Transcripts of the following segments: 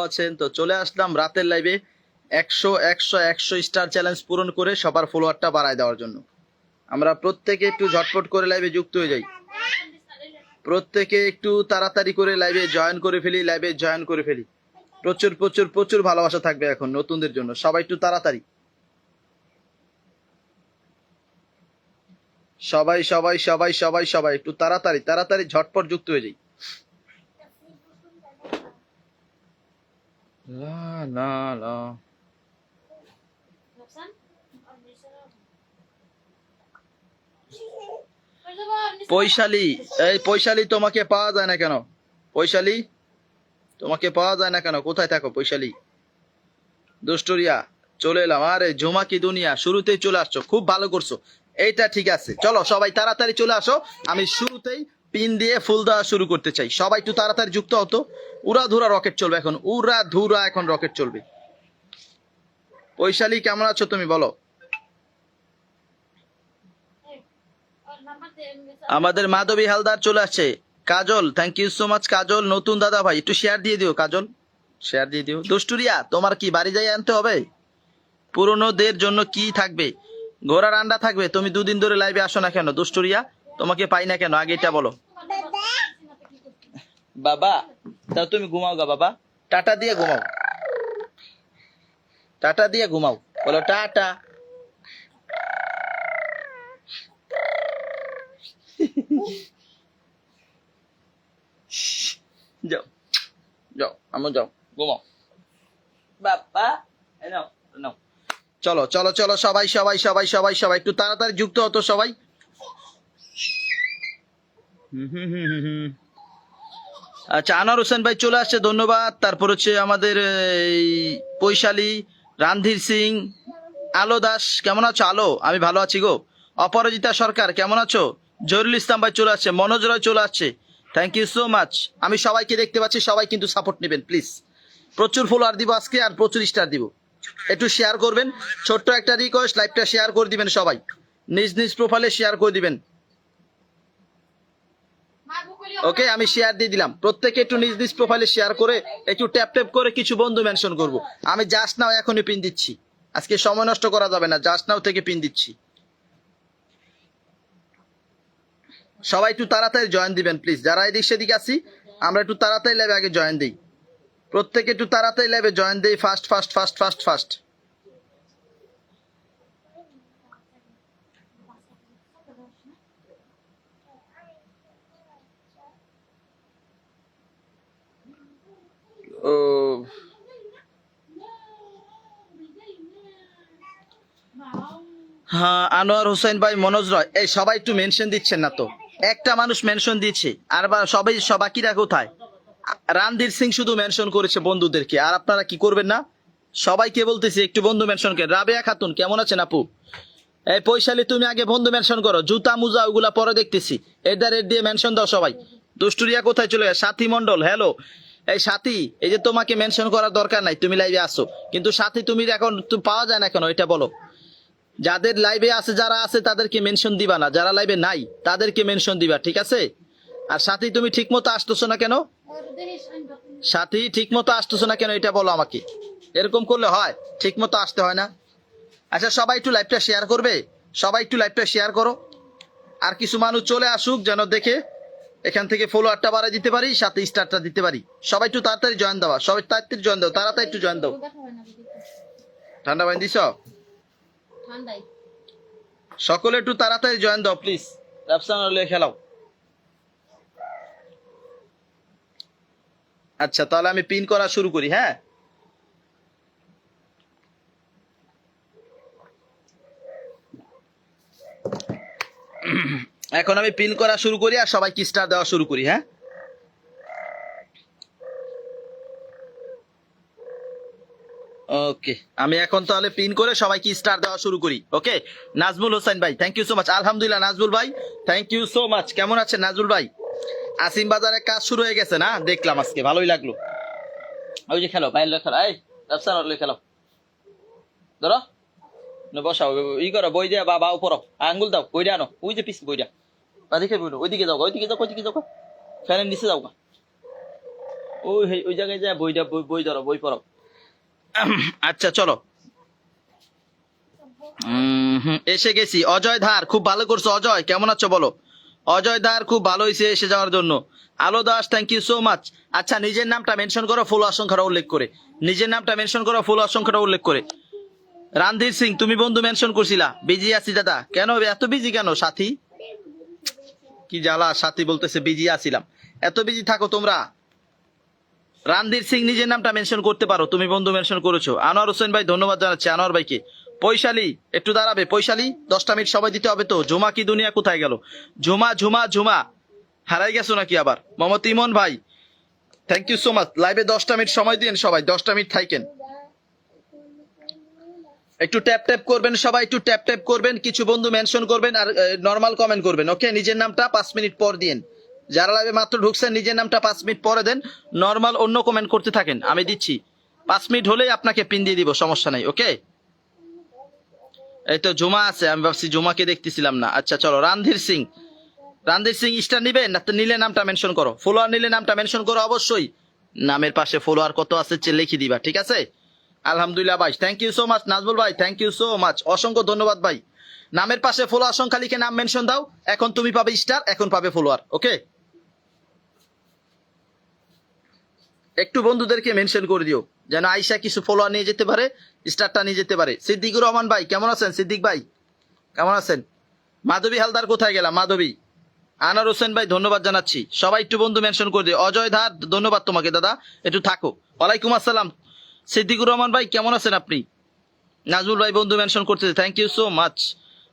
আছেন তো চলে আসলাম রাতের লাইভে 100 স্টার চ্যালেঞ্জ পূরণ করে সবার ফলোয়ারটা বাড়ায় দেওয়ার জন্য। আমরা প্রত্যেকে একটু ঝটপট করে লাইভে যুক্ত হয়ে যাই, প্রত্যেকে একটু তাড়াতাড়ি করে লাইভে জয়েন করে ফেলি। প্রচুর প্রচুর প্রচুর ভালোবাসা থাকবে এখন নতুনদের জন্য, সবাই একটু তাড়াতাড়ি, সবাই সবাই সবাই সবাই সবাই একটু তাড়াতাড়ি তাড়াতাড়ি ঝটপট যুক্ত হয়ে যাই। লা লা লা পৈশালী, এই পৈশালী তোমাকে পাওয়া যায় না কেন? পৈশালী তোমাকে পাওয়া যায় না কেন? কোথায় থাকো পৈশালী? দুষ্টুরিয়া চলে এলাম। আরে ঝুমাকি দুনিয়া শুরুতেই চলে আসছো, খুব ভালো করছো, এইটা ঠিক আছে। চলো সবাই তাড়াতাড়ি চলে আসো, আমি শুরুতেই পিন দিয়ে ফুল দেওয়া শুরু করতে চাই। সবাই একটু তাড়াতাড়ি যুক্ত হতো। উড়াধুরা রকেট চলবে এখন, উড়াধুরা এখন রকেট চলবে। পৈশালী কেমন আছো তুমি বলো? আমাদের মাধবী হালদার চলে আসছে। কাজল, থ্যাংক ইউ সো মাচ কাজল, নতুন দাদা ভাই একটু শেয়ার দিয়ে দিও কাজল, শেয়ার দিয়ে দিও। দুষ্টুরিয়া তোমার কি বাড়ি যাই আনতে হবে? পুরনোদের জন্য কি থাকবে? ঘোড়ার আন্ডা থাকবে। তুমি দুদিন ধরে লাইভে আসো না কেন দুষ্টুরিয়া? তোমাকে পাই না কেন আগে এটা বলো। বাবা তাও তুমি ঘুমাও গা বাবা, টাটা দিয়ে ঘুমাও, টাটা দিয়ে ঘুমাও, বলো টাটা। যাও যাও আমার যাও ঘুমাও বাবা। নাও নাও, চলো চলো চলো সবাই সবাই সবাই সবাই সবাই একটু তাড়াতাড়ি যুক্ত হতো সবাই। আচ্ছা আনোয়ার হোসেন ভাই চলে আসছে, ধন্যবাদ। তারপর হচ্ছে আমাদের এই পৈশালী, রানধীর সিং, আলো দাস কেমন আছো? আলো আমি ভালো আছি গো। অপরাজিতা সরকার কেমন আছো? জহিরুল ইসলাম ভাই চলে আসছে, মনোজ রয় চলে আসছে, থ্যাংক ইউ সো মাচ। আমি সবাইকে দেখতে পাচ্ছি, সবাই কিন্তু সাপোর্ট নেবেন প্লিজ। প্রচুর ফলোয়ার দিব আজকে আর প্রচুর স্টার দিব, একটু শেয়ার করবেন। ছোট্ট একটা রিকোয়েস্ট, লাইভটা শেয়ার করে দিবেন সবাই, নিজ নিজ প্রোফাইলে শেয়ার করে দিবেন। ওকে আমি শেয়ার দিয়ে দিলাম, প্রত্যেকে একটু নিজ নিজ প্রোফাইলে শেয়ার করে একটু ট্যাপ ট্যাপ করে কিছু বন্ধু মেনশন করব। আমি জাস্ট নাও এখনই পিন দিচ্ছি, আজকে সময় নষ্ট করা যাবে না, জাস্ট নাও থেকে পিন দিচ্ছি। সবাই একটু তাড়াতাড়ি জয়েন দিবেন প্লিজ, যারা এদিক সেদিক আছি আমরা একটু তাড়াতাড়ি লাইভে আগে জয়েন দিই, প্রত্যেকে একটু তাড়াতাড়ি লাইভে জয়েন দিই, fast fast fast fast fast. ও হ্যাঁ আনোয়ার হোসেন ভাই, মনোজ রয়, এই সবাই একটু মেনশন দিচ্ছেন না তো, একটা মানুষ মেনশন দিচ্ছে আর সবাই বাকিরা কোথায়? রানধীর সিং শুধু মেনশন করেছে বন্ধুদেরকে, আর আপনারা কি করবেন না? সবাইকে বলতেছি একটু বন্ধু মেনশন করে। রাবেয়া খাতুন কেমন আছেন আপু? এই পৈশালী তুমি আগে বন্ধু মেনশন করো, জুতা মুজা ওগুলা পরে দেখতেছি, এদের রেড দিয়ে মেনশন দাও সবাই। দুষ্টুরিয়া কোথায় চলে গেছে? সাথী মন্ডল হ্যালো। এই সাথী, এই যে তোমাকে মেনশন করার দরকার নাই, তুমি লাইভে আসো, কিন্তু সাথী তুমি এখন পাওয়া যায় না কেন এটা বলো। যাদের লাইভে আছে, যারা আছে তাদেরকে মেনশন দিবা না, যারা লাইভে নাই তাদেরকে মেনশন দিবা, ঠিক আছে? আর সাথী তুমি ঠিক মতো আসতেছো না কেন? সাথী ঠিক মতো আসতেছো না কেন এটা বলো আমাকে, এরকম করলে হয়? ঠিক মতো আসতে হয় না? আচ্ছা সবাই একটু লাইভটা শেয়ার করবে, সবাই একটু লাইভটা শেয়ার করো, আর কিছু মানুষ চলে আসুক যেন দেখে এখান থেকে ফলোয়ারটা বাড়াই দিতে পারি, সাথে স্টারটা দিতে পারি। সবাই একটু তাড়াতাড়ি জয়েন দেওয়া, সবাই তাড়াতাড়ি জয়েন দাও, তাড়াতাড়ি একটু জয়েন দাও। ঠান্ডা পানি দিছ? সকলে একটু তাড়াতাড়ি জয়েন দাও প্লিজ, রাফসান খেলাও। আচ্ছা তাহলে আমি পিন করা শুরু করি। হ্যাঁ এখন আমি পিন করা শুরু করি আর সবাইকে স্টার দেওয়া শুরু করি। হ্যাঁ ওকে আমি এখন তাহলে পিন করে সবাইকে স্টার দেওয়া শুরু করি। ওকে নাজমুল হোসেন ভাই থ্যাংক ইউ সো মাচ, আলহামদুলিল্লাহ নাজমুল ভাই থ্যাংক ইউ সো মাচ। কেমন আছেন নাজমুল ভাই? আসিম বাজারে কাজ শুরু হয়ে গেছে না, দেখলাম আজকে ভালোই লাগলো। ওই যে খেলো বাইরে খেলো, এই রাফসান খেলো, ধরো বসাও, ই করো বই দিয়া বা পড়ো, আঙ্গুল দাও, বইটা আনো, ওই যে পিস বইটা বা দেখে বইটা, ওইদিকে যাও, ওইদিকে যাও, ওইদিকে যাও, ফ্যানের নিচে যাও, ওই জায়গায় যায় বই ধরো, বই পড়ো। আচ্ছা চলো। এসে গেছি। অজয় ধার, খুব ভালো করছো অজয়, কেমন আছো বলো? অজয় ধার, খুব ভালো হয়েছে এসে যাওয়ার জন্য। Alo Das, thank you so much. আচ্ছা, নিজের নামটা মেনশন করো, ফলোয়ার সংখ্যাটা উল্লেখ করে। নিজের নামটা মেনশন করো, ফলোয়ার সংখ্যাটা উল্লেখ করে। রানধীর সিং, তুমি বন্ধু মেনশন করছিলা। বিজি আছি দাদা। কেন এত বিজি কেন সাথী? কি জ্বালা, সাথী বলতেছে বিজি আছিলাম। এত বিজি থাকো তোমরা। রানধীর সিং, নিজের নামটা মেনশন করতে পারো, তুমি বন্ধু মেনশন করেছো। আনোয়ার হোসেন ভাই, ধন্যবাদ জানাচ্ছি আনোয়ার ভাইকে। পৈশালী, একটু দাঁড়াবে পৈশালী, 10টা মিনিট সময় দিতে হবে তো। ঝুমা কি দুনিয়া কোথায় গেল? ঝুমা ঝুমা ঝুমা হারাই গেছো নাকি আবার? মোহাম্মদ ইমন ভাই, থ্যাংক ইউ সো মাচ। লাইভে 10টা মিনিট সময় দিন সবাই, 10টা মিনিট থাকেন। একটু ট্যাপ ট্যাপ করবেন সবাই, একটু ট্যাপ ট্যাপ করবেন, কিছু বন্ধু মেনশন করবেন আর নর্মাল কমেন্ট করবেন। ওকে, নিজের নামটা 5 মিনিট পর দিন। যারা লাইভে মাত্র ঢুকছেন, নিজের নামটা 5 মিনিট পরে দেন। নর্মাল অন্য কমেন্ট করতে থাকেন, আমি দিচ্ছি। 5 মিনিট হলেই আপনাকে পিন দিয়ে দিব, সমস্যা নাই। ওকে, এই তো জুমা আছে, আমি ভাবছি জুমাকে দেখতেছিলাম না। আচ্ছা চলো, রানধীর সিং, রানধীর সিং স্টার নিবে না? নিলে নামটা মেনশন করো। ফলোয়ার নিলে নামটা মেনশন করো অবশ্যই। নামের পাশে ফলোয়ার কত আছে লিখে দিবা, ঠিক আছে? আলহামদুলিল্লাহ ভাই, thank you so much. Nazbul ভাই, থ্যাংক ইউ সো মাচ, অসংখ্য ধন্যবাদ ভাই। নামের পাশে ফলোয়ার সংখ্যা লিখে নাম মেনশন দাও। এখন তুমি পাবে স্টার, এখন পাবে ফলোয়ার। ওকে, একটু বন্ধুদেরকে মেনশন করে দিও যেন আয়শা কিছু ফলোয়ার নিয়ে যেতে পারে, স্টারটা নিয়ে যেতে পারে। সিদ্দিকুর রহমান ভাই, কেমন আছেন? সিদ্দিক ভাই, কেমন আছেন? মাধবী হালদার, কোথায় গেলাম মাধবী? আনার হোসেন ভাই, ধন্যবাদ জানাচ্ছি। সবাই একটু বন্ধু মেনশন করে দিও। অজয় ধার, ধন্যবাদ তোমাকে দাদা, একটু থাকো। ওয়ালাইকুম আসসালাম। সিদ্দিকুর রহমান ভাই, কেমন আছেন আপনি? নাজমুল ভাই বন্ধু মেনশন করতেছে, থ্যাংক ইউ সো মাচ।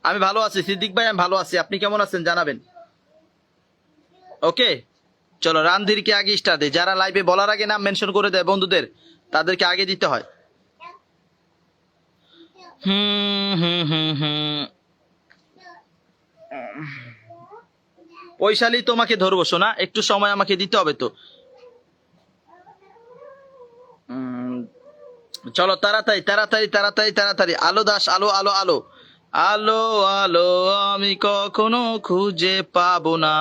আমি ভালো আছি সিদ্দিক ভাই, আমি ভালো আছি। আপনি কেমন আছেন জানাবেন। ওকে চলো, রানধীরকে আগে স্টার দে। যারা লাইভে বলার আগে নাম মেনশন করে দেয় বন্ধুদের, তাদেরকে আগে দিতে হয়। হুম হুম হুম হুম পৈশালী, তোমাকে ধরবো শোনা, একটু সময় আমাকে দিতে হবে তো। চলো তাড়াতাড়ি তাড়াতাড়ি তাড়াতাড়ি তাড়াতাড়ি। আলো দাস, আলো আলো আলো আলো আলো, আমি কখনো খুঁজে পাবো না।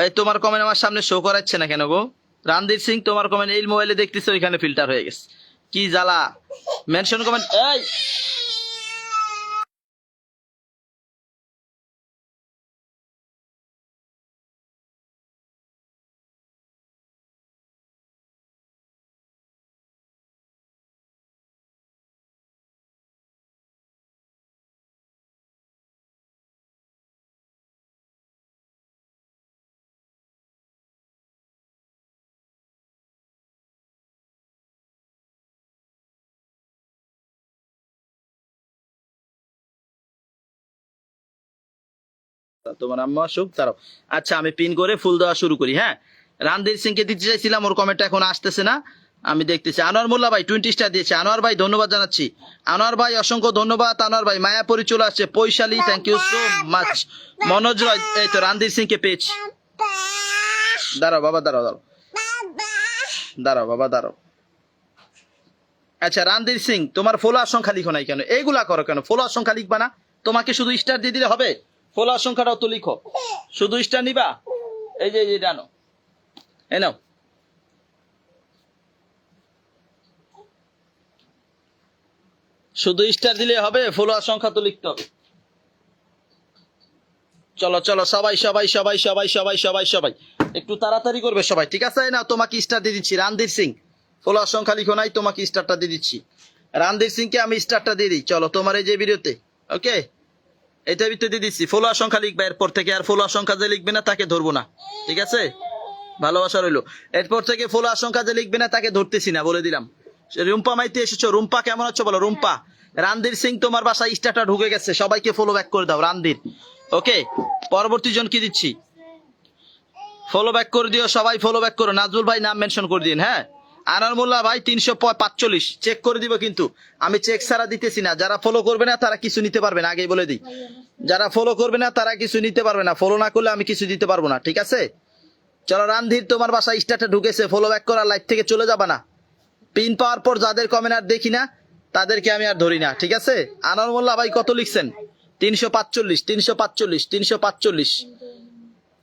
এই তোমার কমেন্ট আমার সামনে শো করাচ্ছে না কেন গো? রানধীর সিং, তোমার কমেন্ট এই মোবাইলে দেখতেছো, ওইখানে ফিল্টার হয়ে গেছে। কি জ্বালা, মেনশন কমেন্ট। এই তোমার আম্মা আসুক, তারাও। আচ্ছা, আমি পিন করে ফুল দেওয়া শুরু করি। হ্যাঁ, রানধীর সিং কে দিতে চাইছিলাম, ওর কমেন্ট এখন আসতেছে না, আমি দেখতেছি। আনোয়ার মোল্লা ভাই 20 স্টার দিয়েছে। আনোয়ার ভাই ধন্যবাদ জানাচ্ছি। আনোয়ার ভাই অসংখ্য ধন্যবাদ। আনোয়ার ভাই, মায়াপুরি চলে আসছে। Paishali, thank you so much. Manoj Roy, এই তো রানধীর সিং কে পেয়েছি। দাঁড়াও বাবা, দাঁড়াও দাঁড়াও দাঁড়াও বাবা, দাঁড়াও। আচ্ছা রানধীর সিং, তোমার ফলোয়ার সংখ্যা লিখো নাই কেন? এইগুলা করো কেন? ফলোয়ার সংখ্যা লিখবা না? তোমাকে শুধু স্টার দিয়ে দিলে হবে? ফলোয়ার সংখ্যাটাও তো লিখো। শুধু স্টার নিবা? এই যে জানো, এই নাও। শুধু স্টার দিলে হবে? ফলোয়ার সংখ্যা তো লিখতে হবে। চলো চলো, সবাই সবাই সবাই সবাই সবাই সবাই সবাই একটু তাড়াতাড়ি করবে সবাই, ঠিক আছে? না, তোমাকে স্টার দিয়ে দিচ্ছি। রানধীর সিং, ফলোয়ার সংখ্যা লিখো নাই, তোমাকে স্টারটা দিয়ে দিচ্ছি। রানধীর সিংকে আমি স্টারটা দিয়ে দিই। চলো, তোমার এই যে ভিডিওতে, ওকে, এটা ভিতরে দিয়ে দিচ্ছি। ফলোয়ার সংখ্যা লিখবে এরপর থেকে, আর ফলোয়ার সংখ্যা যে লিখবে না তাকে ধরবো না, ঠিক আছে? ভালোবাসা রইলো। এরপর থেকে ফলোয়ার সংখ্যা যে লিখবে না তাকে ধরতেছি না, বলে দিলাম। রুম্পা মাইতি এসেছো। রুম্পা, কেমন আছো বলো রুম্পা। রানধীর সিং, তোমার বাসায় স্টারটা ঢুকে গেছে, সবাইকে ফলো ব্যাক করে দাও রানধীর। ওকে, পরবর্তী জন কি দিচ্ছি, ফলো ব্যাক করে দিও সবাই, ফলো ব্যাক করো। নাজমুল ভাই নাম মেনশন করে দিন। হ্যাঁ, আনার মোল্লা ভাই 345 চেক করে দিব, কিন্তু আমি চেক ছাড়া দিতেছি না। যারা ফলো করবে না তারা কিছু নিতে পারবে না, আগেই বলে দিই। যারা ফলো করবে না তারা কিছু নিতে পারবে না, ফলো না করলে আমি কিছু দিতে পারবো না, ঠিক আছে? চলো রানধীর, তোমার বাসায় স্টারটা ঢুকেছে, ফলো ব্যাক করার লাইভ থেকে চলে যাবা না। পিন পাওয়ার পর যাদের কমেন্ট আর দেখি না তাদেরকে আমি আর ধরি না, ঠিক আছে? আনার মোল্লা ভাই কত লিখছেন? 345 345 345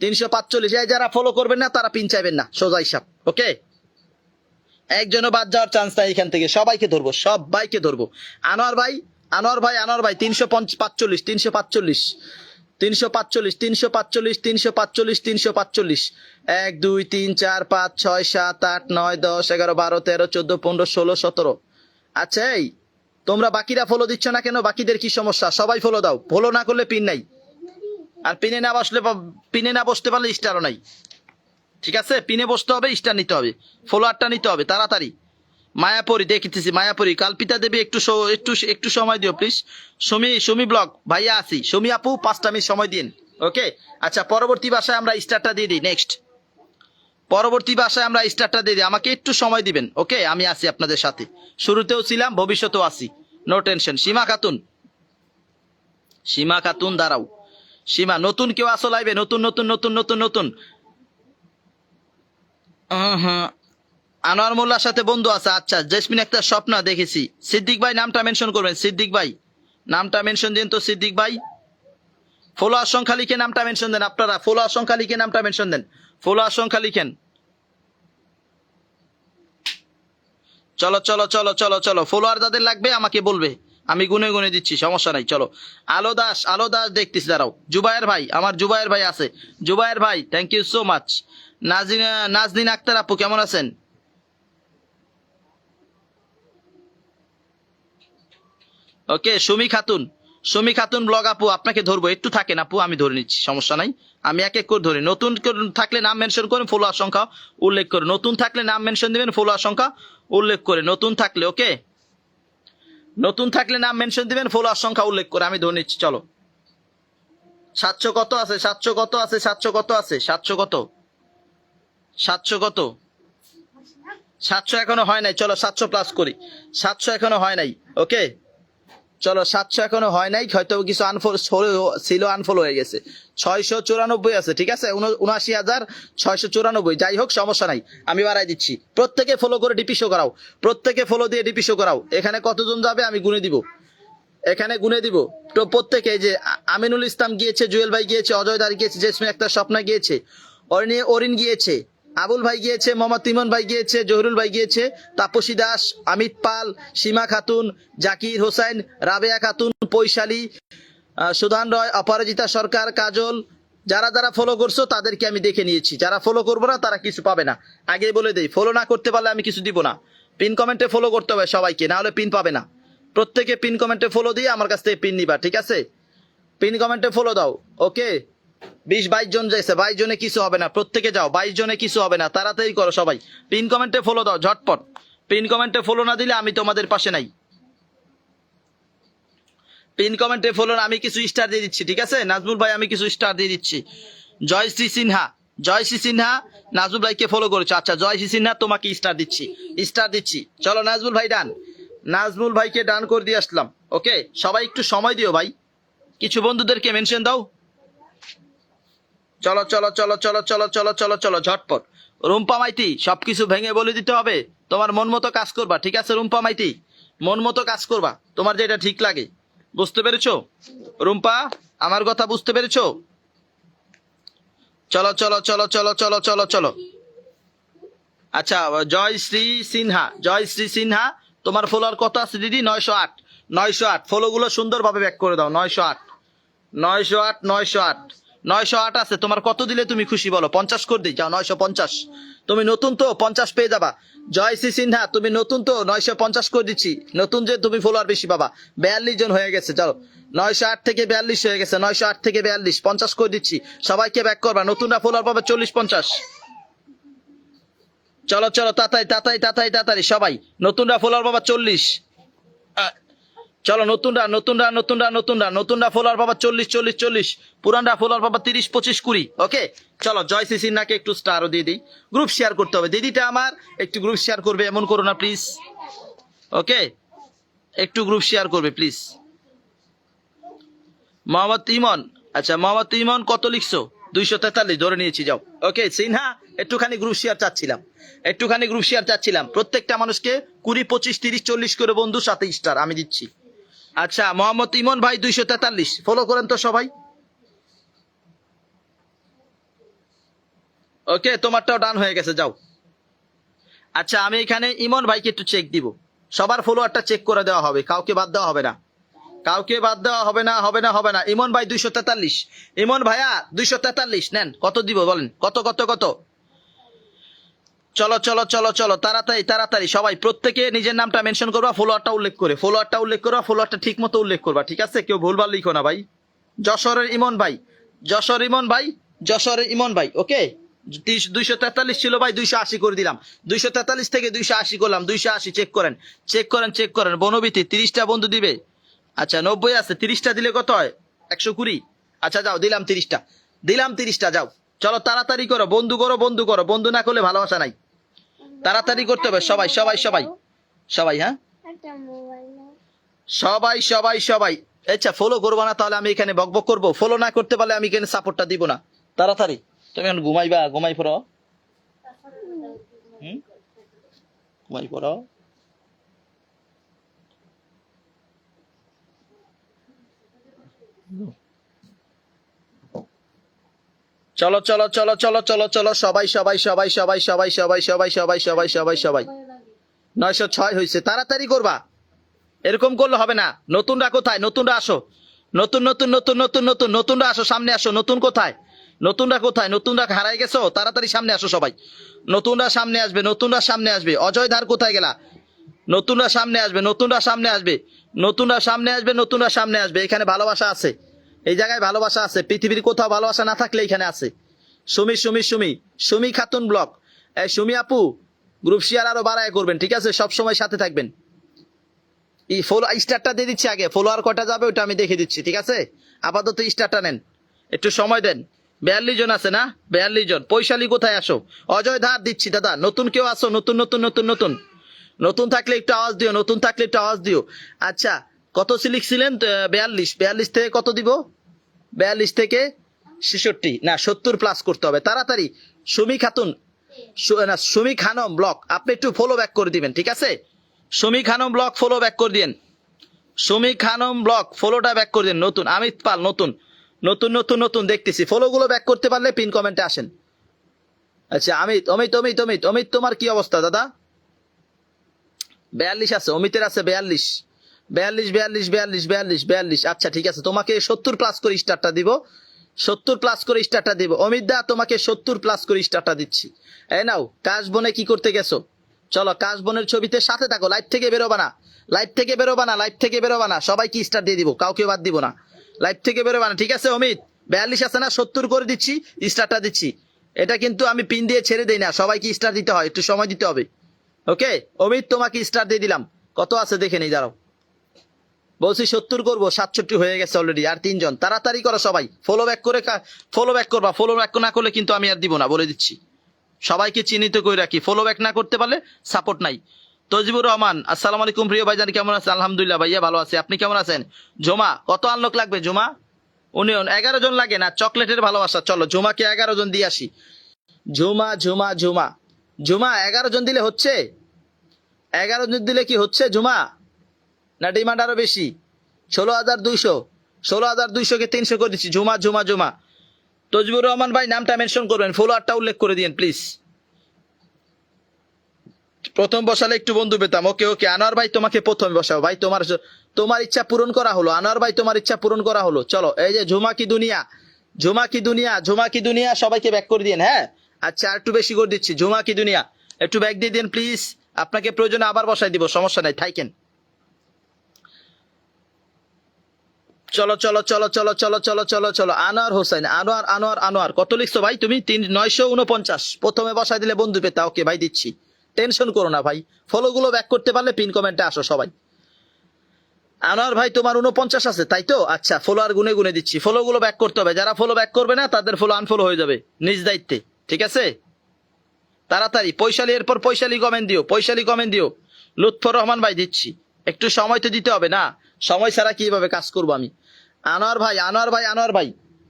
345। এই যারা ফলো করবেন না তারা পিন চাইবেন না, সোজা হিসাব। ওকে, একজনও বাদ যাওয়ার চান্স নাই এখান থেকে, সবাইকে ধরবো, সবাইকে ধরবো। আনোয়ার ভাই, আনোয়ার ভাই, আনোয়ার ভাই 345, 345, 345, 345, 345, 345, 1 2 3 4 5 6 7 8 9 10 11 12 13 14 15 16 17। আচ্ছা এই তোমরা বাকিরা ফলো দিচ্ছ না কেন? বাকিদের কি সমস্যা? সবাই ফলো দাও, ফলো না করলে পিন নাই, আর পিনে না বসলে, পিনে না বসতে পারলে স্টারও নাই। ঠিক আছে, পিনে বসতে হবে, স্টার নিতে হবে, ফলোয়ারটা নিতে হবে তাড়াতাড়ি। মায়াপুরি দেখতেছি, মায়াপুরি, কাল্পিতা দেবী একটু একটু একটু সময় দিও প্লিজ। সুমি ব্লগ ভাইয়া আছি, সুমি আপু 5টা মিনিট সময় দিন। ওকে আচ্ছা, পরবর্তী ভাষায় আমরা স্টারটা দিয়ে দিই। নেক্সট পরবর্তী ভাষায় আমরা স্টারটা দিয়ে দিই, আমাকে একটু সময় দিবেন। ওকে আমি আছি আপনাদের সাথে, শুরুতেও ছিলাম, ভবিষ্যতেও আছি, নো টেনশন। সীমা খাতুন, সীমা খাতুন দাঁড়াও। সীমা, নতুন কেউ আসো লাইবে? নতুন নতুন নতুন নতুন নতুন হ্যাঁ, আনোয়ার মোল্লার সাথে বন্ধু আছে। আচ্ছা, জেসমিন একটা স্বপ্ন দেখেছি। সিদ্দিক ভাই নামটা মেনশন করবেন, সিদ্দিক ভাই নামটা মেনশন দিন তো। সিদ্দিক ভাই ফলোয়ার সংখ্যা লিখে নামটা মেনশন দেন, আপনারা ফলোয়ার সংখ্যা লিখে নামটা মেনশন দেন, ফলোয়ার সংখ্যা লিখেন। চলো চলো চলো চলো চলো, ফলোয়ার যাদের লাগবে আমাকে বলবে, আমি গুনে গুনে দিচ্ছি, সমস্যা নাই। চলো আলো দাস, আলো দাস দেখতেছি, দাঁড়াও। জুবায়ের ভাই, আমার জুবায়ের ভাই আছে, জুবায়ের ভাই thank you so much. Nazneen Akter আপু কেমন আছেন? ওকে সুমি খাতুন, সুমি খাতুন ব্লগ আপু আপনাকে ধরবো, একটু থাকেন আপু, আমি ধরে নিচ্ছি, সমস্যা নাই। আমি এক এক করে ধরি। নতুন থাকলে নাম মেনশন করেন, ফলোয়ার সংখ্যা উল্লেখ করে। নতুন থাকলে নাম মেনশন দিবেন, ফলোয়ার সংখ্যা উল্লেখ করে। নতুন থাকলে, ওকে নতুন থাকলে নাম মেনশন দিবেন, ফলোয়ার সংখ্যা উল্লেখ করে, আমি ধরে নিচ্ছি। চলো 700 কত আছে, 700 কত আছে, 700 কত আছে, 700 কত, 700 কত, 700 এখনো হয় নাই। চলো 700 প্লাস করি, 700 এখনো হয় নাই। ওকে চলো 700 এখনো হয় নাই, হয়তো কিছু আনফলো ছিল, আনফলো হয়ে গেছে। 694 আছে, ঠিক আছে, 79,694, যাই হোক সমস্যা নাই, আমি বাড়াই দিচ্ছি। প্রত্যেকে ফলো করে ডিপি শো করাও, প্রত্যেকে ফলো দিয়ে ডিপি শো করাও। এখানে কতজন যাবে আমি গুনে দিব, এখানে গুনে দিব। তো প্রত্যেকে, যে আমিনুল ইসলাম গিয়েছে, জুয়েল ভাই গিয়েছে, অজয় দার গিয়েছে, জেসমিন একটা স্বপ্না গিয়েছে, অরিন গিয়েছে, আবুল ভাই গিয়েছে, মোহাম্মদ ইমন ভাই গিয়েছে, জহিরুল ভাই গিয়েছে, তাপসী দাস, অমিত পাল, সীমা খাতুন, জাকির হোসেন, রাবেয়া খাতুন, পৈশালী, সুধান রয়, অপরাজিতা সরকার, কাজল। যারা যারা ফলো করছো তাদেরকে আমি দেখে নিয়েছি, যারা ফলো করবো না তারা কিছু পাবে না, আগেই বলে দেই। ফলো না করতে পারলে আমি কিছু দিব না। পিন কমেন্টে ফলো করতে হবে সবাইকে, না হলে পিন পাবে না। প্রত্যেকে পিন কমেন্টে ফলো দিয়ে আমার কাছ থেকে পিন নিবা, ঠিক আছে? পিন কমেন্টে ফলো দাও। ওকে 20-22 জন যাইছে, 22 জনে কিছু হবে না, প্রত্যেকে যাও, 22 জনে কিছু হবে না, তাড়াতাড়ি করো সবাই। পিন কমেন্টে ফলো দাও ঝটপট, পিন কমেন্টে ফলো না দিলে আমি তোমাদের পাশে নাই। পিন কমেন্টে ফলো না, আমি কিছু স্টার দিয়ে দিচ্ছি, ঠিক আছে নাজমুল ভাই, আমি কিছু স্টার দিয়ে দিচ্ছি। জয়শ্রী সিনহা, জয়শ্রী সিনহা নাজমুল ভাইকে ফলো করেছো। আচ্ছা জয়শ্রী সিনহা তোমাকে স্টার দিচ্ছি, স্টার দিচ্ছি। চলো নাজমুল ভাই ডান, নাজমুল ভাইকে ডান করে দিয়ে আসলাম। ওকে সবাই একটু সময় দিও ভাই, কিছু বন্ধুদেরকে মেনশন দাও। চলো চলো চলো চলো চলো চলো চলো চলো ঝটপট। রুম্পা মাইতি, সবকিছু ভেঙে বলে দিতে হবে, তোমার মন মতো কাজ করবা, ঠিক আছে রুম্পা মাইতি? মন মতো কাজ করবা, তোমার যেটা ঠিক লাগে। বুঝতে পেরেছো রুম্পা? আমার কথা বুঝতে পেরেছো? চলো চলো চলো চলো চলো চলো চলো। আচ্ছা জয়শ্রী সিনহা, জয়শ্রী সিনহা তোমার ফলোয়ার কত আছে দিদি? 908, 908। ফলো গুলো সুন্দরভাবে ব্যাক করে দাও। 908, 908, 908, 908 আছে। তোমার কত দিলে তুমি খুশি বলো? 50 করে দিই, যাও 950। তুমি নতুন তো 50 পেয়ে যাবা। জয়শ্রী সিনহা তুমি নতুন তো, 950 করে দিচ্ছি। নতুন যে তুমি ফলোয়ার বেশি পাবা। 42 জন হয়ে গেছে, চলো 908 থেকে 42 হয়ে গেছে, 908 থেকে 42, 50 করে দিচ্ছি। সবাইকে ব্যাক করবা, নতুনরা ফলোয়ার পাবে 40-50। চলো চলো তাড়াতাড়ি তাড়াতাড়ি তাড়াতাড়ি তাড়াতাড়ি সবাই, নতুনরা ফলোয়ার পাবা 40। চলো নতুনরা নতুনরা নতুনরা নতুনরা নতুনরা ফলোয়ার পাবা 40-40-40, পুরানরা ফলোয়ার পাবা 30-25-20। ওকে চলো জয়সি সিনহাকে একটু স্টারও দিয়ে দিই। গ্রুপ শেয়ার করতে হবে, দিদিটা আমার একটু গ্রুপ শেয়ার করবে, এমন করো না প্লিজ। ওকে একটু গ্রুপ শেয়ার করবে প্লিজ। মোহাম্মদ ইমন, আচ্ছা মোহাম্মদ ইমন কত লিখছো? 243 ধরে নিয়েছি, যাও। ওকে সিনহা একটুখানি গ্রুপ শেয়ার চাচ্ছিলাম, একটুখানি গ্রুপ শেয়ার চাচ্ছিলাম। প্রত্যেকটা মানুষকে 20, 25, 30, 40 করে বন্ধু, সাথে স্টার আমি দিচ্ছি। আচ্ছা মোহাম্মদ ইমন ভাই 243 ফলো করেন তো সবাই। ওকে তোমারটাও ডান হয়ে গেছে, যাও। আচ্ছা আমি এখানে ইমন ভাইকে একটু চেক দিব, সবার ফলোয়ারটা চেক করে দেওয়া হবে, কাউকে বাদ দেওয়া হবে না, কাউকে বাদ দেওয়া হবে না, হবে না, হবে না। ইমন ভাই 243, ইমন ভাইয়া 243 নেন, কত দিব বলেন, কত কত কত? চলো চলো চলো চলো, তাড়াতাড়ি তাড়াতাড়ি সবাই, প্রত্যেকে নিজের নামটা মেনশন করবা, ফলোয়ারটা উল্লেখ করে, ফলোয়ারটা উল্লেখ করবা, ফলোয়ারটা ঠিক মতো উল্লেখ করবা, ঠিক আছে? কেউ ভুলভাল লিখো না ভাই। যশোরের ইমন ভাই, যশোর ইমন ভাই, যশোরের ইমন ভাই, ওকে। 243 ছিল ভাই, 280 করে দিলাম, 243 থেকে 280 করলাম, 280 চেক করেন, চেক করেন, চেক করেন। বনবিতি 30টা বন্ধু দিবে, আচ্ছা 90 আছে, 30টা দিলে কত হয়? 120। আচ্ছা যাও, দিলাম 30টা, দিলাম 30টা, যাও চলো তাড়াতাড়ি করো, বন্ধু করো, বন্ধু করো, বন্ধু না করলে ভালোবাসা নাই, তাড়াতাড়ি করতে হবে সবাই সবাই সবাই সবাই, হ্যাঁ সবাই সবাই সবাই। আচ্ছা ফলো করবো না তাহলে আমি এখানে বকবক করবো, ফলো না করতে পারলে আমি এখানে সাপোর্টটা দিব না। তাড়াতাড়ি, তুমি এখন ঘুমাইবা, ঘুমাই পড়ো, ঘুমাই পড়ো। চলো চলো চলো চলো চলো চলো, সবাই সবাই সবাই সবাই সবাই সবাই সবাই সবাই সবাই সবাই সবাই 906 হয়েছে, তাড়াতাড়ি করবা, এরকম করলে হবে না। নতুনরা কোথায়? নতুনরা আসো, নতুন নতুন নতুন নতুন নতুন নতুনরা আসো, সামনে আসো। নতুন কোথায়? নতুনরা কোথায়? নতুনরা হারাই গেছো, তাড়াতাড়ি সামনে আসো সবাই, নতুনরা সামনে আসবে, নতুনরা সামনে আসবে। অজয় ধার কোথায় গেলা? নতুনরা সামনে আসবে, নতুনরা সামনে আসবে, নতুনরা সামনে আসবে, নতুনরা সামনে আসবে। এখানে ভালোবাসা আছে, এই জায়গায় ভালোবাসা আছে, পৃথিবীর কোথাও ভালোবাসা না থাকলে এখানে আছে। সুমি সুমি সুমি সুমি খাতুন ব্লক, এই সুমি আপু গ্রুপ শেয়ার আরো বাড়ায় করবেন, ঠিক আছে? সব সময় সাথে থাকবেন। এই ফলো স্টারটা দিয়ে দিচ্ছি আগে, ফলোয়ার কটা যাবে ওটা আমি দেখে দিচ্ছি, ঠিক আছে? আপাতত স্টারটা নেন, একটু সময় দেন। 42 জন আছে না? 42 জন। পৈশালী কোথায়? আসো। অজয় ধার দিচ্ছি দাদা, নতুন কেউ আসো, নতুন নতুন নতুন নতুন নতুন থাকলে একটু আওয়াজ দিও, নতুন থাকলে একটু আওয়াজ দিও। আচ্ছা কত লিখছিলেন? 42, 42 থেকে কত দিব? 42 থেকে 66 না 70 প্লাস করতে হবে, তাড়াতাড়ি। সুমি খাতুন, না সুমি খানম ব্লক, আপনি একটু ফলো ব্যাক করে দিবেন, ঠিক আছে? Sumi Khanam vlog follow back করে দিন, সুমি খানম ব্লক ফলোটা ব্যাক করে দিন। নতুন আমিত পাল, নতুন নতুন নতুন নতুন দেখতেছি, ফলো গুলো ব্যাক করতে পারলে পিন কমেন্টে আসেন। আচ্ছা অমিত অমিত অমিত অমিত অমিত তোমার কি অবস্থা দাদা? 42 আছে, অমিতের আছে 42, 42 42 42 42 42। আচ্ছা ঠিক আছে, তোমাকে 70 প্লাস করে স্টারটা দিব, 70 প্লাস করে স্টারটা দিব। অমিত দা তোমাকে 70 প্লাস করে স্টারটা দিচ্ছি। এই নাও। কাশবনে কি করতে গেছো? চলো কাশবনের ছবিতে সাথে থাকো, লাইভ থেকে বেরোবা না, লাইভ থেকে বেরোবা না, লাইভ থেকে বেরোবা না, সবাইকে স্টার দিয়ে দিব, কাউকে বাদ দিব না, লাইভ থেকে বেরোবা না, ঠিক আছে? অমিত 42 আছে না, 70 করে দিচ্ছি, স্টারটা দিচ্ছি। এটা কিন্তু আমি পিন দিয়ে ছেড়ে দেই না, সবাইকে স্টার দিতে হয়, একটু সময় দিতে হবে। ওকে অমিত তোমাকে স্টার দিয়ে দিলাম, কত আছে দেখে নেই, দাঁড়াও। বলছি 70 করবো, 67 হয়ে গেছে অলরেডি, আর 3 জন। তাড়াতাড়ি করো সবাই, ফলো ব্যাক করে, ফলো ব্যাক করবা, ফলো ব্যাক না করলে কিন্তু আমি আর দিব না, বলে দিচ্ছি। সবাইকে চিহ্নিত করে রাখি, ফলো ব্যাক না করতে পারলে সাপোর্ট নাই। তজিবুর রহমান, আসসালামু আলাইকুম প্রিয় ভাইজান, কেমন আছেন? আলহামদুলিল্লাহ ভাইয়া ভালো আছে, আপনি কেমন আছেন? জমা কত আনলক লাগবে? জমা 11 জন লাগে না, চকলেটের ভালোবাসা। চলো জুমাকে 11 জন দিয়ে আসি। ঝুমা ঝুমা ঝুমা ঝুমা 11 জন দিলে হচ্ছে? 11 জন দিলে কি হচ্ছে ঝুমা, না ডিমান্ড আরো বেশি? 16,200, 16,200 কে 300 করে দিচ্ছি। ঝুমা ঝুমা ঝুমা। তজিবুর রহমান ভাই নামটা মেনশন করবেন, ফলোয়ারটা উল্লেখ করে দিন প্লিজ। প্রথম বসালে একটু বন্ধু পেতাম। ওকে ওকে, আনোয়ার ভাই তোমাকে প্রথম বসাও ভাই, তোমার তোমার ইচ্ছা পূরণ করা হলো। আনোয়ার ভাই তোমার ইচ্ছা পূরণ করা হলো। চলো এই যে ঝুমা কি দুনিয়া, ঝুমা কি দুনিয়া, ঝুমা কি দুনিয়া, সবাইকে ব্যাক করে দিন। হ্যাঁ আচ্ছা, আর একটু বেশি করে দিচ্ছি। ঝুমা কি দুনিয়া একটু ব্যাক দিয়ে দিন প্লিজ, আপনাকে প্রয়োজনে আবার বসাই দিব, সমস্যা নাই, থাকেন। চলো চলো চলো চলো চলো চলো চলো চলো। আনোয়ার হোসেন, আনোয়ার আনোয়ার আনোয়ার, কত লিখছো ভাই তুমি? 949। প্রথমে বসাই দিলে বন্ধু পেতা। ওকে ভাই দিচ্ছি, টেনশন করো না ভাই, ফলো গুলো ব্যাক করতে পারলে পিন কমেন্টে আসো সবাই। আনোয়ার ভাই তোমার 49 আছে তাই তো? আচ্ছা ফলো আর গুনে গুনে দিচ্ছি, ফলো গুলো ব্যাক করতে হবে, যারা ফলো ব্যাক করবে না তাদের ফলো আনফলো হয়ে যাবে নিজ দায়িত্বে, ঠিক আছে? তাড়াতাড়ি পৈশালী, এরপর পৈশালী কমেন্ট দিও, পৈশালী কমেন্ট দিও। লুৎফর রহমান ভাই দিচ্ছি, একটু সময় তো দিতে হবে না, সময় ছাড়া কিভাবে কাজ করবো আমি? আনোয়ার ভাই আনোয়ার ভাই আনোয়ার ভাই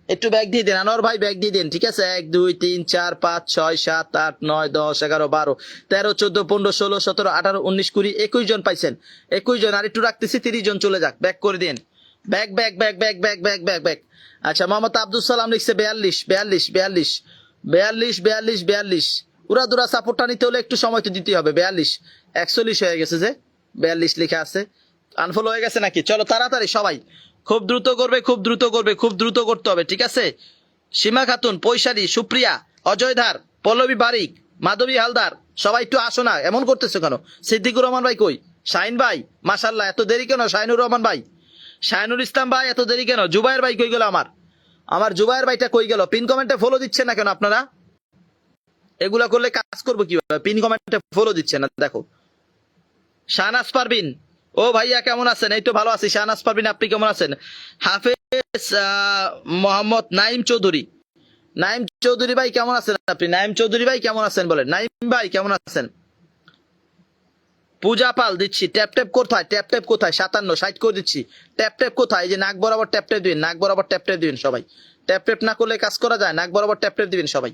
একটু ব্যাগ দিয়ে দেন, আনোয়ার ভাই ব্যাগ দিয়ে দেন, ঠিক আছে? 1 2 3 4 5 6 7 8 9 10 11 12 13 14 15 16 17 18 19 20 21 জন পাইছেন, 21 জন। আর একটু রাখতেছি, 30 জন চলে যাক, ব্যাক করে দেন, back back back back back back back back. আচ্ছা মোহাম্মদ আব্দুল সালাম লিখছে 42 42 42 42 42 42। উড়াদুরা সাপোর্টটা নিতে হলে একটু সময় তো দিতে হবে। 42 41 হয়ে গেছে, যে 42 লেখা আছে। আনফলো হয়ে গেছে নাকি? চলো তাড়াতাড়ি সবাই, খুব দ্রুত করবে, খুব দ্রুত করবে, খুব দ্রুত করতে হবে, ঠিক আছে? সীমা খাতুন, পৈশারি, সুপ্রিয়া, অজয় ধার, পল্লবী বারিক, মাধবী হালদার, সবাই একটু আসো না, এমন করতেছো কেন? সিদ্দিকুর রহমান ভাই কই? শাহিন ভাই, মাশাল্লাহ, এত দেরি কেন? শাহিনুর রহমান ভাই, শাহিনুর ইসলাম ভাই, এত দেরি কেন? জুবাইর ভাই কই গেল? আমার জুবাইর ভাইটা কই গেল? পিন কমেন্টে ফলো দিচ্ছে না কেন আপনারা? এগুলা করলে কাজ করবো কিভাবে? পিন কমেন্টে ফলো দিচ্ছে না, দেখো। শাহনাজ পারবিন, ও ভাইয়া কেমন আছেন? এই তো ভালো আছি। শাহনাজ পারবিন, আপনি কেমন আছেন? হাফেজ মোহাম্মদ নাইম চৌধুরী, নাইম চৌধুরী ভাই কেমন আছেন আপনি? নাইম চৌধুরী ভাই কেমন আছেন বলেন। নাইম ভাই কেমন আছেন? পূজা পাল দিচ্ছি। ট্যাপ ট্যাপ কোথায়? ট্যাপ ট্যাপ কোথায়? 57 60 করে দিচ্ছি। ট্যাপ ট্যাপ কোথায়? এই যে নাক বরাবর ট্যাপ ট্যাপ দিবেন, নাক বরাবর ট্যাপ ট্যাপ দিবেন সবাই। ট্যাপ ট্যাপ না করলে কাজ করা যায়? নাক বরাবর ট্যাপ ট্যাপ দিবেন সবাই।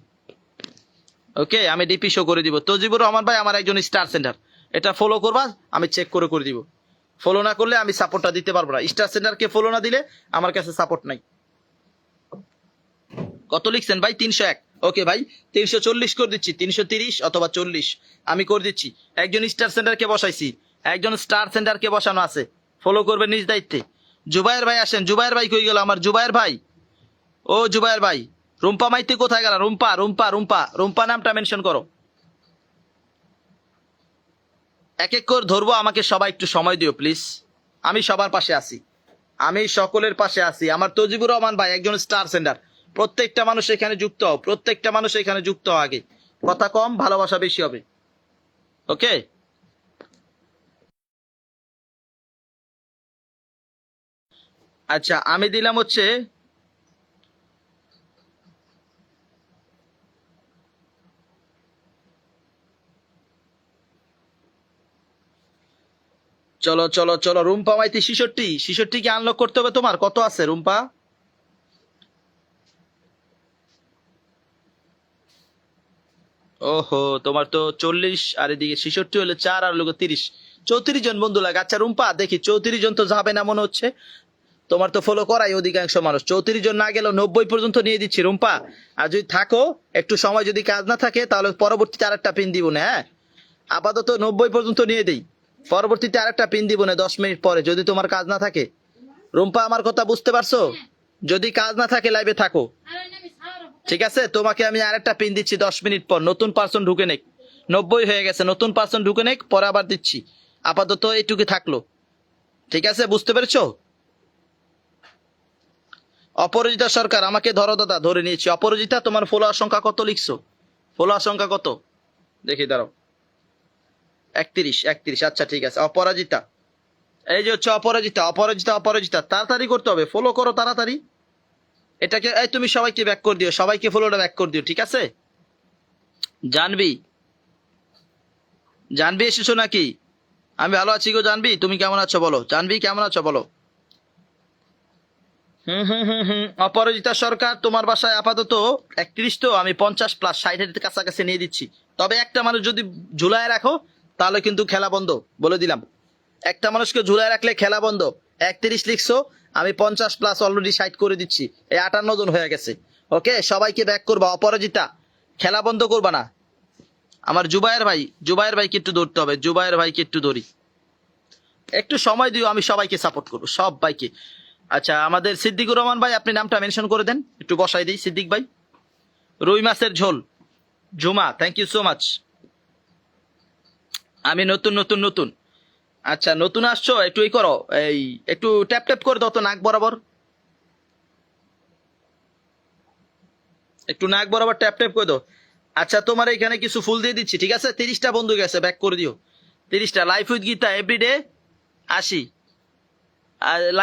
ওকে, আমি ডিপি শো করে দিব। তজিবুর রহমান ভাই আমার একজন স্টার সেন্টার, এটা ফলো করবা, আমি চেক করে করে দিব। ফলো না করলে আমি সাপোর্টটা দিতে পারবো না। স্টার সেন্টারকে ফলো না দিলে আমার কাছে সাপোর্ট নাই। কত লিখছেন ভাই? 301। ওকে ভাই, 340 করে দিচ্ছি, 330 অথবা 40 আমি করে দিচ্ছি। একজন স্টার সেন্টারকে বসাইছি, একজন স্টার সেন্টারকে বসানো আছে, ফলো করবে নিজ দায়িত্বে। জুবাইর ভাই আসেন। জুবাইর ভাই কই গেল আমার? জুবাইর ভাই, ও জুবাইর ভাই। রুম্পা মাইতি কোথায় গেল? রুম্পা, রুম্পা, রুম্পা, রুম্পা নামটা মেনশন করো। এক এক করে ধরবো, আমাকে সবাই একটু সময় দিও প্লিজ। আমি সবার পাশে আছি, আমি সকলের পাশে আছি। আমার তজিবুর রহমান ভাই একজন স্টার সেন্টার। প্রত্যেকটা মানুষ এখানে যুক্ত হও, প্রত্যেকটা মানুষ এখানে যুক্ত হও। আগে কথা কম, ভালোবাসা বেশি হবে। ওকে, আচ্ছা আমি দিলাম হচ্ছে, চলো চলো চলো। রুম্পা মাইতি 66, 66 কি আনলক করতে হবে তোমার? কত আছে রুম্পা? ওহো, তোমার তো 40, আর এদিকে 66 হলে 4 আর লোক 30, 34 জন বন্ধু লাগে। আচ্ছা রুম্পা, দেখি 34 জন তো যাবে না মনে হচ্ছে। তোমার তো ফলো করাই অধিকাংশ মানুষ। 34 জন না গেলেও 90 পর্যন্ত নিয়ে দিচ্ছি রুম্পা। আর যদি থাকো একটু সময়, যদি কাজ না থাকে তাহলে পরবর্তীতে আরেকটা পিন দিব না। হ্যাঁ, আপাতত 90 পর্যন্ত নিয়ে দিই, পরবর্তীতে আরেকটা পিন দিব না 10 মিনিট পরে, যদি তোমার কাজ না থাকে। রুম্পা আমার কথা বুঝতে পারছো? যদি কাজ না থাকে লাইভে থাকো, ঠিক আছে? তোমাকে আমি আরেকটা পিন দিচ্ছি 10 মিনিট পর, নতুন পার্সন ঢুকে নেক। 90 হয়ে গেছে, নতুন পার্সন ঢুকে নেক, পরে আবার দিচ্ছি। আপাতত এইটুকু থাকলো, ঠিক আছে? বুঝতে পেরেছো? অপরাজিতা সরকার, আমাকে ধরো দাদা, ধরে নিয়েছি। অপরাজিতা, তোমার ফলোয়ার সংখ্যা কত লিখছো? ফলোয়ার সংখ্যা কত দেখি, দাঁড়াও। 31, 31, আচ্ছা ঠিক আছে। অপরাজিতা, এই যে হচ্ছে অপরাজিতা, অপরাজিতা, অপরাজিতা, তাড়াতাড়ি করতে হবে, ফলো করো তাড়াতাড়ি এটাকে। এই তুমি সবাইকে ব্যাক করে দিও, সবাইকে ফলোটা ব্যাক করে দিও, ঠিক আছে? জানবি, জানবি এসেছো নাকি? আমি ভালো আছি গো জানবি, তুমি কেমন আছো বলো? জানবি কেমন আছো বলো? অপরাজিতা সরকার, তোমার বাসায় আপাতত 31, তো আমি 50 প্লাস 60-এর কাছাকাছি নিয়ে দিচ্ছি। তবে একটা মানুষ যদি ঝুলায় রাখো তাহলে কিন্তু খেলা বন্ধ, বলে দিলাম। একটা মানুষকে ঝুলায় রাখলে খেলা বন্ধ। 31 লিখছো, আমি 50 প্লাস অলরেডি 60 করে দিচ্ছি, এই 58 জন হয়ে গেছে। ওকে, সবাইকে ব্যাক করবা। অপরাজিতা, খেলা বন্ধ করবা না। আমার জুবায়ের ভাই, জুবায়ের ভাইকে একটু ধরতে হবে, জুবায়ের ভাইকে একটু ধরি, একটু সময় দিও, আমি সবাইকে সাপোর্ট করবো, সবাইকে। আচ্ছা, আমাদের সিদ্দিকুর রহমান ভাই, আপনি নামটা মেনশন করে দেন, একটু বসাই দিই। সিদ্দিক ভাই, রুই মাছের ঝোল, Jhuma, thank you so much. আমি নতুন নতুন নতুন। আচ্ছা, নতুন আসছো, একটু এই করো, এই একটু ট্যাপ ট্যাপ করে দাও তো নাক বরাবর, একটু নাক বরাবর ট্যাপ ট্যাপ করে দাও। আচ্ছা, তোমার এখানে কিছু ফুল দিয়ে দিচ্ছি, ঠিক আছে? 30টা বন্ধু গেছে, ব্যাক করে দিও 30টা। লাইফ উইথ গীতা এভরিডে 80, আর লাইফ